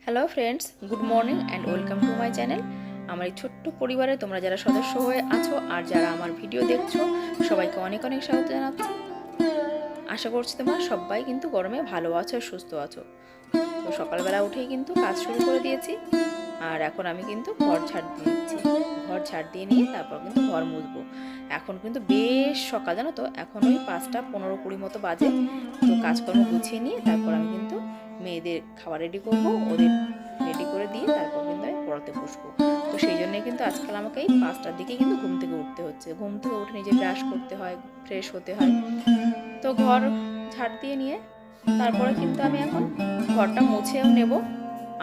Hello friends, good morning and welcome to my channel. আমার এই ছোট্ট পরিবারে তোমরা যারা সদস্য হয়ে আছো আর যারা আমার ভিডিও দেখছো, সবাইকে অনেক অনেক স্বাগত জানাচ্ছি। আশা করছি তোমরা সবাই কিন্তু গরমে ভালো আছো আর সুস্থ আছো। তো সকালবেলা উঠেই কিন্তু কাজ শুরু করে দিয়েছি, আর এখন আমি কিন্তু ঘর ঝাড় দিয়ে দিচ্ছি। ঘর ঝাড় দিয়ে নিয়ে তারপর কিন্তু ঘর মুছবো। এখন কিন্তু বেশ সকাল, জানো তো, এখন ওই 5টা 15-20 মতো বাজে। তো কাজকর্ম গুছিয়ে নিয়ে তারপর আমি কিন্তু মেয়েদের খাবার রেডি করবো, ওদের রেডি করে দিয়ে তারপর কিন্তু আমি পড়াতে বসবো। তো সেই জন্যই কিন্তু আজকাল আমাকে এই 5টার দিকে কিন্তু ঘুম থেকে উঠতে হচ্ছে। ঘুম থেকে উঠে নিজে ব্রাশ করতে হয়, ফ্রেশ হতে হয়। তো ঘর ঝাড় দিয়ে নিয়ে তারপরে কিন্তু আমি এখন ঘরটা মুছেও নেব।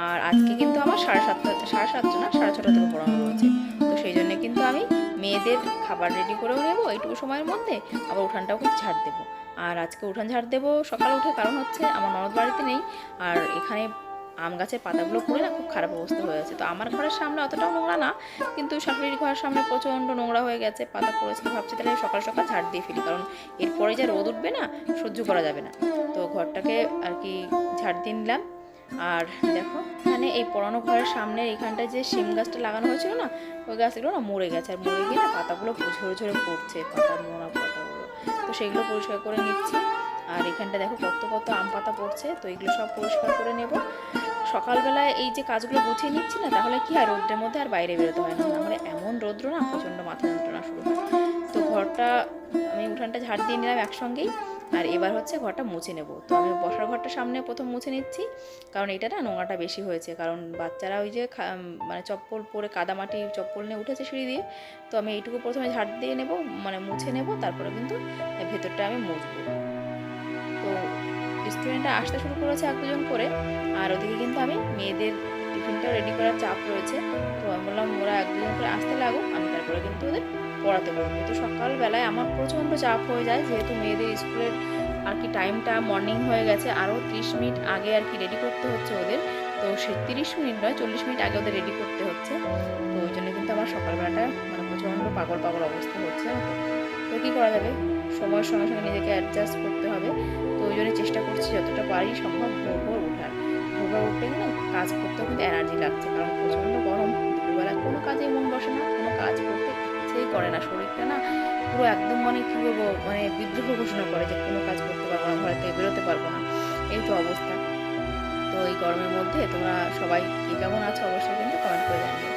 আর আজকে কিন্তু আমার সাড়ে সাতটা না, 6:30 থেকে পড়ানো রয়েছে। তো সেই জন্য কিন্তু আমি মেয়েদের খাবার রেডি করেও নেবো এইটুকু সময়ের মধ্যে, আবার উঠানটাও কিন্তু ঝাড় দেবো। আর আজকে উঠান ঝাড় দেবো সকালে উঠে, কারণ হচ্ছে আমার ননদ বাড়িতে নেই। আর এখানে আম গাছের পাতাগুলো পড়ে না খুব খারাপ অবস্থা হয়ে আছে। তো আমার ঘরের সামনে অতটাও নোংরা না, কিন্তু শাশুড়ির ঘরের সামনে প্রচণ্ড নোংরা হয়ে গেছে, পাতা পড়েছে। ভাবছি তাহলে সকাল সকাল ঝাড় দিয়ে ফেলি, কারণ এরপরে যা রোদ উঠবে না, সহ্য করা যাবে না। তো ঘরটাকে আর কি ঝাড় দিয়ে নিলাম। আর দেখো, এখানে এই পুরানো ঘরের সামনে এখানটায় যে শিম গাছটা লাগানো হয়েছিল না, ওই গাছগুলো না মরে গেছে। আর মরে গিয়ে না পাতাগুলো ঝরে ঝরে পড়ছে, পাতার নোনা পাতাগুলো। তো সেগুলো পরিষ্কার করে নিচ্ছি। আর এখানটা দেখো কত কত আম পাতা পড়ছে, তো এগুলো সব পরিষ্কার করে নেব। সকালবেলায় এই যে কাজগুলো গুছিয়ে নিচ্ছি না, তাহলে কি হয়, রোদ্রের মধ্যে আর বাইরে বেরোতে হয় না, নাহলে এমন রৌদ্র না, প্রচণ্ড মাথা যন্ত্রণা শুরু হয়। তো ঘরটা আমি উঠানটা ঝাড় দিয়ে নিলাম একসঙ্গেই। আর এবার হচ্ছে ঘরটা মুছে নেব। তো আমি বসার ঘরটা সামনে প্রথম মুছে নিচ্ছি, কারণ এটা না নোংরাটা বেশি হয়েছে। কারণ বাচ্চারা ওই যে মানে চপ্পল পরে কাদামাটি চপ্পল নিয়ে উঠেছে সিঁড়ি দিয়ে। তো আমি এইটুকু প্রথমে ঝাড় দিয়ে নেব, মানে মুছে নেব, তারপরে কিন্তু ভেতরটা আমি মুছবো। তো স্টুডেন্টরা আসতে শুরু করেছে এক দুজন করে। আর ওদিকে কিন্তু আমি মেয়েদের টিফিনটা রেডি করার চাপ রয়েছে। তো আমি বললাম ওরা এক দুজন করে আসতে লাগুক, আমি তারপরে কিন্তু ওদের পড়াতে বলবো। তো সকালবেলায় আমার প্রচণ্ড চাপ হয়ে যায়, যেহেতু মেয়েদের স্কুলের আর কি টাইমটা মর্নিং হয়ে গেছে, আরও 30 মিনিট আগে আর কি রেডি করতে হচ্ছে ওদের। তো সে 30 মিনিট নয়, 40 মিনিট আগে ওদের রেডি করতে হচ্ছে। তো ওই জন্য কিন্তু আমার সকালবেলাটা মানে প্রচণ্ড পাগল পাগল অবস্থা হচ্ছে। তো কী করা যাবে, সময়ের সঙ্গে সঙ্গে নিজেকে অ্যাডজাস্ট করতে হবে। তো ওই জন্য চেষ্টা করছি যতটা পারি সম্ভব ভোর ভোর ওঠার। ভোর ভোর উঠলে না কাজ করতেও কিন্তু এনার্জি লাগছে, কারণ প্রচণ্ড গরম। দুপুরবেলা কোনো কাজে মন বসে না, কোনো কাজ করতে ইচ্ছেই করে না। শরীরটা না পুরো একদম, মানে কী বলবো, মানে বিদ্রোহ ঘোষণা করে যে কোনো কাজ করতে পারবো না, ঘর থেকে বেরোতে পারবো না, এই তো অবস্থা। তো এই গরমের মধ্যে তোমরা সবাই কে কেমন আছো অবশ্যই কিন্তু কমেন্ট করে জানিও।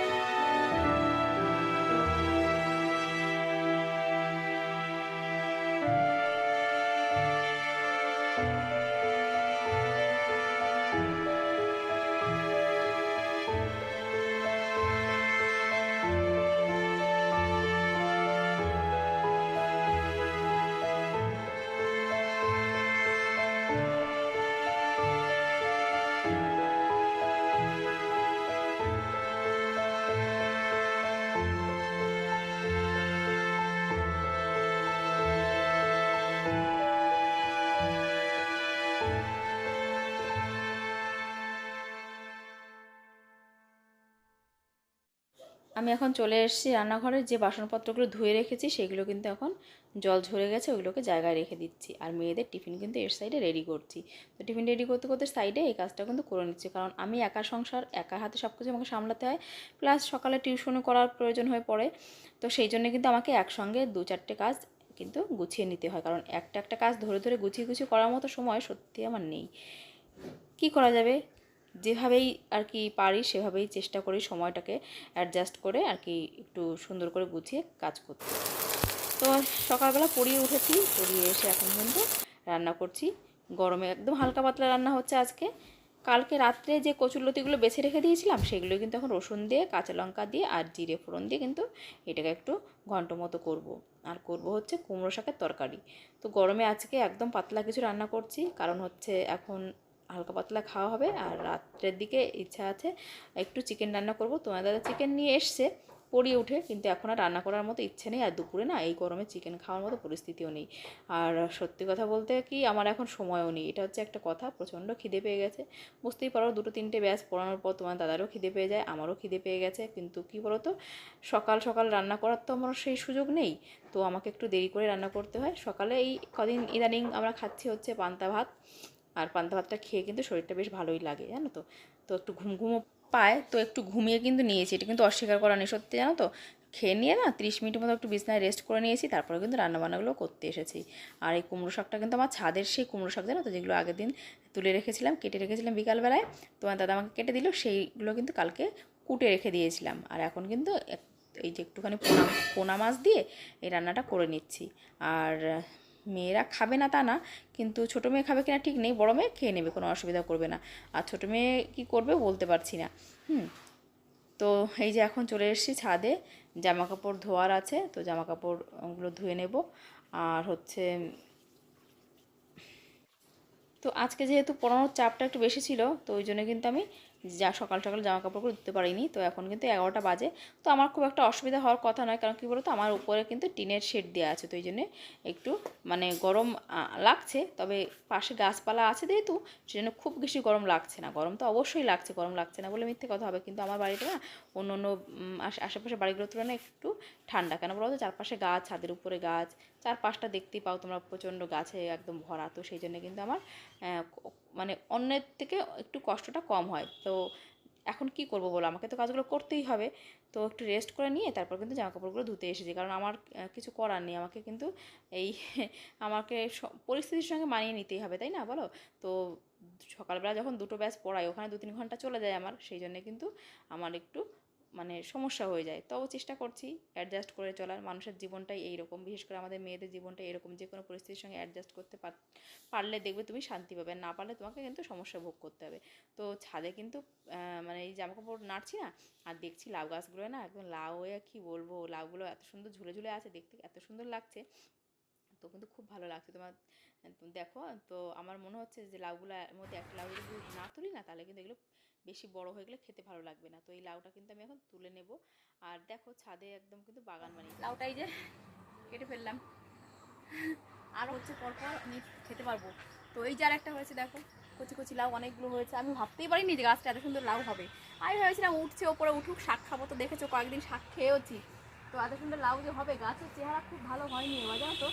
আমি এখন চলে এসেছি রান্নাঘরের যে বাসনপত্রগুলো ধুয়ে রেখেছি, সেগুলো কিন্তু এখন জল ঝরে গেছে, ওইগুলোকে জায়গায় রেখে দিচ্ছি। আর মেয়েদের টিফিন কিন্তু এর সাইডে রেডি করছি। তো টিফিন রেডি করতে করতে সাইডে এই কাজটা কিন্তু করে নিচ্ছি, কারণ আমি একা সংসার, একা হাতে সব কিছু আমাকে সামলাতে হয়, প্লাস সকালে টিউশনও করার প্রয়োজন হয়ে পড়ে। তো সেই জন্য কিন্তু আমাকে একসঙ্গে 2-4টে কাজ কিন্তু গুছিয়ে নিতে হয়, কারণ একটা একটা কাজ ধরে ধরে গুছিয়ে গুছিয়ে করার মতো সময় সত্যি আমার নেই। কি করা যাবে, যেভাবেই আর কি পারি সেভাবেই চেষ্টা করি সময়টাকে অ্যাডজাস্ট করে আর কি একটু সুন্দর করে গুছিয়ে কাজ করতে। তো সকালবেলা পড়িয়ে উঠেছি, পড়িয়ে এসে এখন কিন্তু রান্না করছি। গরমে একদম হালকা পাতলা রান্না হচ্ছে আজকে। কালকে রাত্রে যে কচুরলতিগুলো বেছে রেখে দিয়েছিলাম, সেগুলো কিন্তু এখন রসুন দিয়ে, কাঁচা লঙ্কা দিয়ে আর জিরে ফোড়ন দিয়ে কিন্তু এটাকে একটু ঘন্ট মতো করব। আর করব হচ্ছে কুমড়ো শাকের তরকারি। তো গরমে আজকে একদম পাতলা কিছু রান্না করছি, কারণ হচ্ছে এখন হালকা পাতলা খাওয়া হবে। আর রাত্রের দিকে ইচ্ছা আছে একটু চিকেন রান্না করব। তোমার দাদা চিকেন নিয়ে এসছে পড়িয়ে উঠে, কিন্তু এখন আর রান্না করার মতো ইচ্ছে নেই। আর দুপুরে না এই গরমে চিকেন খাওয়ার মতো পরিস্থিতিও নেই। আর সত্যি কথা বলতে কি, আমার এখন সময়ও নেই, এটা হচ্ছে একটা কথা। প্রচণ্ড খিদে পেয়ে গেছে, বুঝতেই পারো, 2-3টে ব্যাচ পড়ানোর পর তোমার দাদারও খিদে পেয়ে যায়, আমারও খিদে পেয়ে গেছে। কিন্তু কি বলো তো, সকাল সকাল রান্না করার তো আমার সেই সুযোগ নেই। তো আমাকে একটু দেরি করে রান্না করতে হয়। সকালে এই কদিন ইদানিং আমরা খাচ্ছি হচ্ছে পান্তা ভাত। আর পান্তা ভাতটা খেয়ে কিন্তু শরীরটা বেশ ভালোই লাগে, জানো তো। তো একটু ঘুমঘুমও পায়, তো একটু ঘুমিয়ে কিন্তু নিয়েছি, এটা কিন্তু অস্বীকার করা নেই, সত্যি জানো তো। খেয়ে নিয়ে না 30 মিনিটের মতো একটু বিছনায় রেস্ট করে নিয়েছি, তারপরে কিন্তু রান্নাবান্নাগুলো করতে এসেছি। আর এই কুমড়ো শাকটা কিন্তু আমার ছাদের সেই কুমড়ো শাক, জানো তো, যেগুলো আগের দিন তুলে রেখেছিলাম, কেটে রেখেছিলাম বিকালবেলায়, তোমার দাদা আমাকে কেটে দিল, সেইগুলো কিন্তু কালকে কুটে রেখে দিয়েছিলাম। আর এখন কিন্তু এই যে একটুখানি পোনা পোনা মাছ দিয়ে এই রান্নাটা করে নিচ্ছি। আর মেয়েরা খাবে না তা না, কিন্তু ছোটো মেয়ে খাবে কিনা ঠিক নেই, বড় মেয়ে খেয়ে নেবে, কোনো অসুবিধা করবে না। আর ছোটো মেয়ে কী করবে বলতে পারছি না। তো এই যে এখন চলে এসেছি ছাদে, জামা কাপড় ধোয়ার আছে, তো জামা কাপড়গুলো ধুয়ে নেব। আর হচ্ছে, তো আজকে যেহেতু পড়ানোর চাপটা একটু বেশি ছিল, তো ওই জন্য কিন্তু আমি যা সকাল সকাল জামা কাপড়গুলো ধুতে পারিনি। তো এখন কিন্তু 11টা বাজে, তো আমার খুব একটা অসুবিধা হওয়ার কথা নয়, কারণ কী বলতো, আমার উপরে কিন্তু টিনের শেড দেওয়া আছে, তো এই জন্যে একটু মানে গরম লাগছে, তবে পাশে গাছপালা আছে যেহেতু, সেজন্য খুব বেশি গরম লাগছে না। গরম তো অবশ্যই লাগছে, গরম লাগছে না বলে মিথ্যে কথা হবে, কিন্তু আমার বাড়িটা না অন্য অন্য আশেপাশে বাড়িগুলোর তুলনায় একটু ঠান্ডা। কেন বলো তো, চারপাশে গাছ, ছাদের উপরে গাছ, 4-5টা দেখতেই পাও তোমরা, প্রচণ্ড গাছে একদম ভরা, তো সেই জন্য কিন্তু আমার মানে অন্যের থেকে একটু কষ্টটা কম হয়। তো এখন কি করব বলো, আমাকে তো কাজগুলো করতেই হবে। তো একটু রেস্ট করে নিয়ে তারপর কিন্তু জামাকাপড়গুলো ধুতে এসেছি, কারণ আমার কিছু করার নেই, আমাকে কিন্তু এই আমাকে পরিস্থিতির সঙ্গে মানিয়ে নিতেই হবে, তাই না বলো। তো সকালবেলা যখন দুটো ব্যাচ পড়াই, ওখানে 2-3 ঘন্টা চলে যায় আমার, সেই জন্য কিন্তু আমার একটু মানে সমস্যা হয়ে যায়। তবু চেষ্টা করছি অ্যাডজাস্ট করে চলার। মানুষের জীবনটাই এইরকম, বিশেষ করে আমাদের মেয়েদের জীবনটাই এরকম, যে কোনো পরিস্থিতির সঙ্গে অ্যাডজাস্ট করতে পারলে দেখবে তুমি শান্তি পাবে, না পারলে তোমাকে কিন্তু সমস্যা ভোগ করতে হবে। তো ছাদে কিন্তু মানে এই জামাকাপড় নাড়ছি না, আর দেখছি লাউ গাছগুলো না একদম লাউ হয়ে, কী বলবো, লাউগুলো এত সুন্দর ঝুলে ঝুলে আছে, দেখতে এত সুন্দর লাগছে, তো কিন্তু খুব ভালো লাগছে। তোমার দেখো, তো আমার মনে হচ্ছে যে লাউগুলোর মধ্যে একটা লাউ যদি না তুলি না, তাহলে কিন্তু এগুলো বেশি বড় হয়ে গেলে খেতে ভালো লাগবে না। তো এই লাউটা কিন্তু আমি এখন তুলে নেব। আর দেখো ছাদে একদম কিন্তু বাগান বানিয়ে লাউটাই যে কেটে ফেললাম, আর হচ্ছে পরপর আমি খেতে পারবো। তো এই যে আর একটা হয়েছে, দেখো কচি কচি লাউ অনেকগুলো হয়েছে, আমি ভাবতেই পারিনি যে গাছটা এত সুন্দর লাউ হবে। আমি ভেবেছিলাম উঠছে ওপরে, উঠুক শাক খাবো, তো দেখেছো কয়েকদিন শাক খেয়েওছি, তো এত সুন্দর লাউ যে হবে, গাছের চেহারা খুব ভালো হয়নি এবার, জানো তো।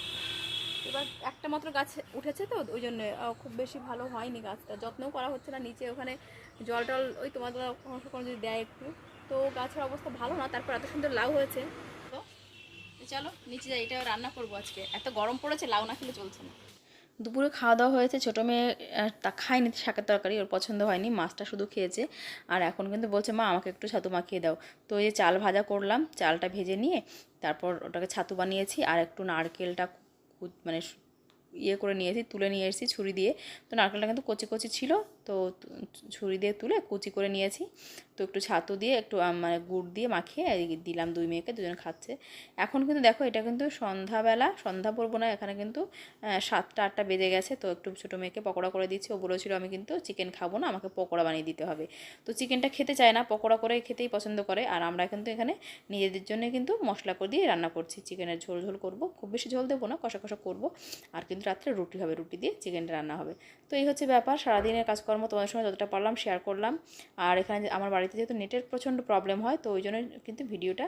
এবার একটা মাত্র গাছ উঠেছে, তো ওই জন্য খুব বেশি ভালো হয়নি গাছটা, যত্নও করা হচ্ছে না, নিচে ওখানে জল টল ওই তোমাদের কোনো যদি দেয় একটু, তো গাছের অবস্থা ভালো না, তারপর এত সুন্দর লাউ হয়েছে। তো চলো নিচে যাই, এটা রান্না করবো আজকে, এত গরম পড়েছে, লাউ না খেলে চলছে না। দুপুরে খাওয়া দাওয়া হয়েছে, ছোটো মেয়ে তা খায়নি শাকের তরকারি, ওর পছন্দ হয়নি, মাছটা শুধু খেয়েছে। আর এখন কিন্তু বলছে মা আমাকে একটু ছাতু মাখিয়ে দাও। তো এই চাল ভাজা করলাম, চালটা ভেজে নিয়ে তারপর ওটাকে ছাতু বানিয়েছি, আর একটু নারকেলটা মানে ইয়ে করে নিয়েছি, তুলে নিয়ে এসেছি ছুরি দিয়ে। তো নারকেলটা কিন্তু কচি কচি ছিল, তো ছুরি দিয়ে তুলে কুচি করে নিয়েছি। তো একটু ছাতু দিয়ে একটু মানে গুড় দিয়ে মাখিয়ে দিলাম, দুই মেয়েকে, দুজন খাচ্ছে। এখন কিন্তু দেখো, এটা কিন্তু সন্ধ্যাবেলা, সন্ধ্যা পড়বো না, এখানে কিন্তু 7টা-8টা বেজে গেছে। তো একটু ছোটো মেয়েকে পকোড়া করে দিচ্ছি, ও বলেছিল আমি কিন্তু চিকেন খাবো না, আমাকে পকোড়া বানিয়ে দিতে হবে। তো চিকেনটা খেতে চায় না, পকোড়া করে খেতেই পছন্দ করে। আর আমরা কিন্তু এখানে নিজেদের জন্য কিন্তু মশলা করে দিয়ে রান্না করছি, চিকেনের ঝোল ঝোল করবো, খুব বেশি ঝোল দেবো না, কষা কষা করবো। আর কিন্তু রাত্রে রুটি হবে, রুটি দিয়ে চিকেনটা রান্না হবে। তো এই হচ্ছে ব্যাপার, সারাদিনের কাজকর্ম তোমাদের সঙ্গে যতটা পারলাম শেয়ার করলাম। আর এখানে আমার বাড়িতে যেহেতু নেটের প্রচণ্ড প্রবলেম হয়, তো ওই জন্য কিন্তু ভিডিওটা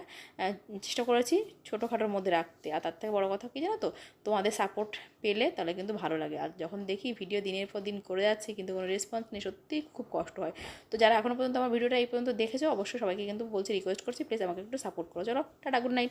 চেষ্টা করেছি ছোটোখাটোর মধ্যে রাখতে। আর তার থেকে বড়ো কথা কী জানো তো, তোমাদের সাপোর্ট পেলে তাহলে কিন্তু ভালো লাগে। আর যখন দেখি ভিডিও দিনের পর দিন করে যাচ্ছে কিন্তু কোনো রেসপন্স নেই, সত্যিই খুব কষ্ট হয়। তো যারা এখনও পর্যন্ত আমার ভিডিওটা এই পর্যন্ত দেখেছো, অবশ্যই সবাইকে কিন্তু বলছি, রিকোয়েস্ট করছি, প্লিজ আমাকে একটু সাপোর্ট করো। চলো টাটা, গুড নাইট।